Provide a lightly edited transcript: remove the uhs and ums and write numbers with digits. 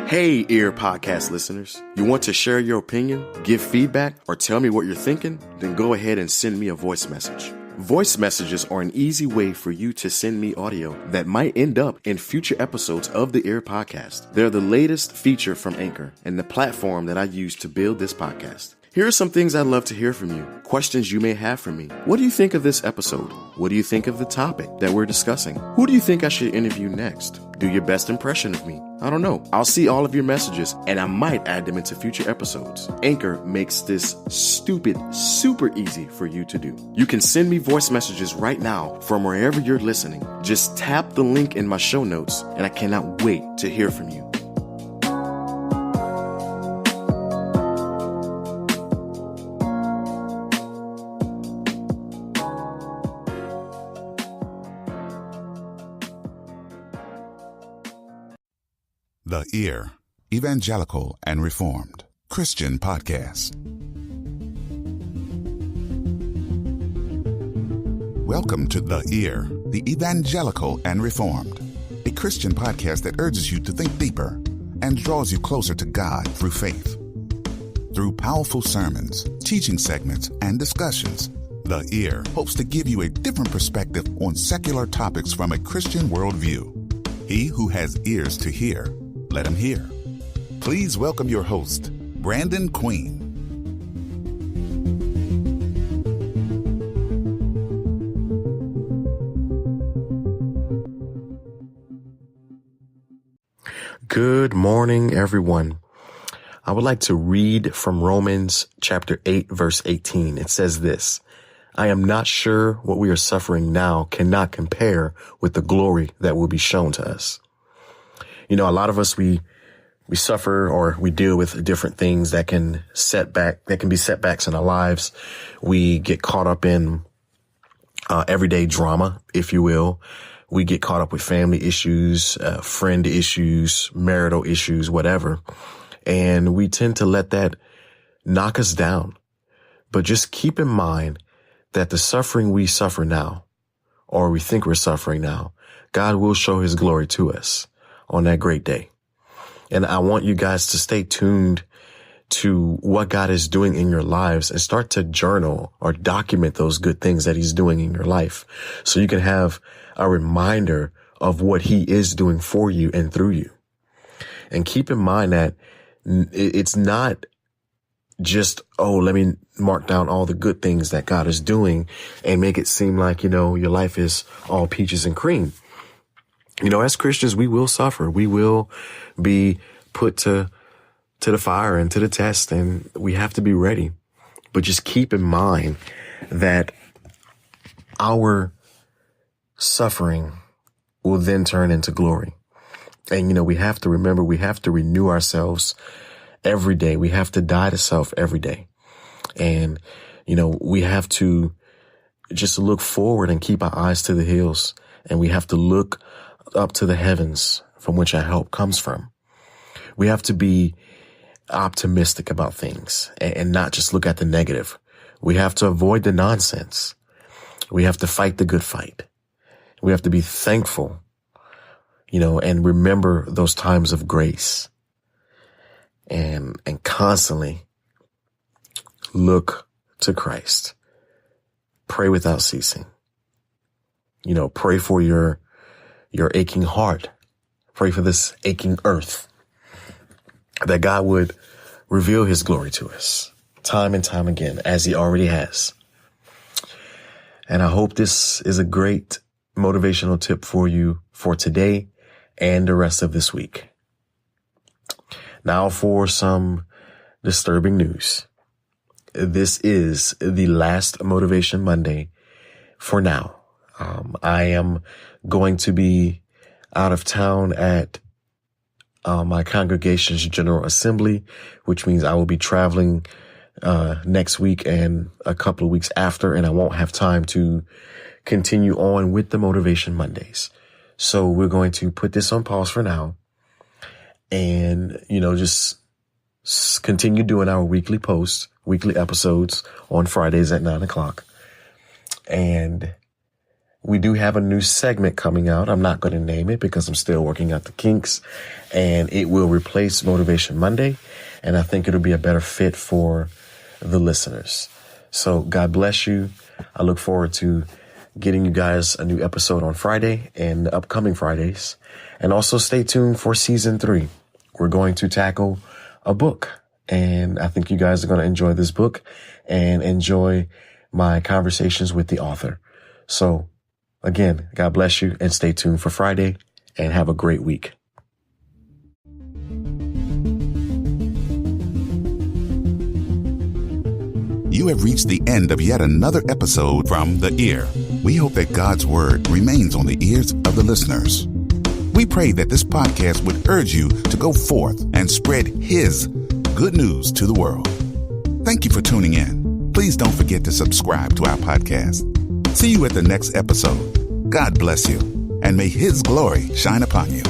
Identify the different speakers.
Speaker 1: Hey, Ear Podcast listeners. You want to share your opinion, give feedback, or tell me what you're thinking? Then go ahead and send me a voice message. Voice messages are an easy way for you to send me audio that might end up in future episodes of the Ear Podcast. They're the latest feature from Anchor and the platform that I use to build this podcast. Here are some things I'd love to hear from you. Questions you may have for me. What do you think of this episode? What do you think of the topic that we're discussing? Who do you think I should interview next? Do your best impression of me. I don't know. I'll see all of your messages and I might add them into future episodes. Anchor makes this super easy for you to do. You can send me voice messages right now from wherever you're listening. Just tap the link in my show notes and I cannot wait to hear from you.
Speaker 2: The Ear, Evangelical and Reformed Christian Podcast. Welcome to The Ear, the Evangelical and Reformed, a Christian podcast that urges you to think deeper and draws you closer to God through faith. Through powerful sermons, teaching segments, and discussions, The Ear hopes to give you a different perspective on secular topics from a Christian worldview. He who has ears to hear, let him hear. Please welcome your host, Brandon Queen.
Speaker 1: Good morning, everyone. I would like to read from Romans chapter 8, verse 18. It says this: I am not sure what we are suffering now cannot compare with the glory that will be shown to us. You know, a lot of us, we suffer or we deal with different things that can be setbacks in our lives. We get caught up in everyday drama, if you will. We get caught up with family issues, friend issues, marital issues, whatever. And we tend to let that knock us down. But just keep in mind that the suffering we suffer now, or we think we're suffering now, God will show his glory to us on that great day. And I want you guys to stay tuned to what God is doing in your lives and start to journal or document those good things that he's doing in your life so you can have a reminder of what he is doing for you and through you. And keep in mind that it's not just, let me mark down all the good things that God is doing and make it seem like, your life is all peaches and cream. As Christians, we will suffer. We will be put to the fire and to the test, and we have to be ready. But just keep in mind that our suffering will then turn into glory. And, we have to remember, we have to renew ourselves every day. We have to die to self every day. And, we have to just look forward and keep our eyes to the hills. And we have to look up to the heavens from which our help comes from. We have to be optimistic about things and not just look at the negative. We have to avoid the nonsense. We have to fight the good fight. We have to be thankful, and remember those times of grace and constantly look to Christ. Pray without ceasing. Pray for your aching heart. Pray for this aching earth, that God would reveal his glory to us time and time again, as he already has. And I hope this is a great motivational tip for you for today and the rest of this week. Now for some disturbing news. This is the last Motivation Monday for now. I am going to be out of town at my congregation's General Assembly, which means I will be traveling next week and a couple of weeks after, and I won't have time to continue on with the Motivation Mondays. So we're going to put this on pause for now and, just continue doing our weekly episodes on Fridays at 9:00. And we do have a new segment coming out. I'm not going to name it because I'm still working out the kinks, and it will replace Motivation Monday. And I think it'll be a better fit for the listeners. So God bless you. I look forward to getting you guys a new episode on Friday and the upcoming Fridays. And also stay tuned for season 3. We're going to tackle a book, and I think you guys are going to enjoy this book and enjoy my conversations with the author. So again, God bless you, and stay tuned for Friday, and have a great week.
Speaker 2: You have reached the end of yet another episode from The Ear. We hope that God's word remains on the ears of the listeners. We pray that this podcast would urge you to go forth and spread His good news to the world. Thank you for tuning in. Please don't forget to subscribe to our podcast. See you at the next episode. God bless you, and may His glory shine upon you.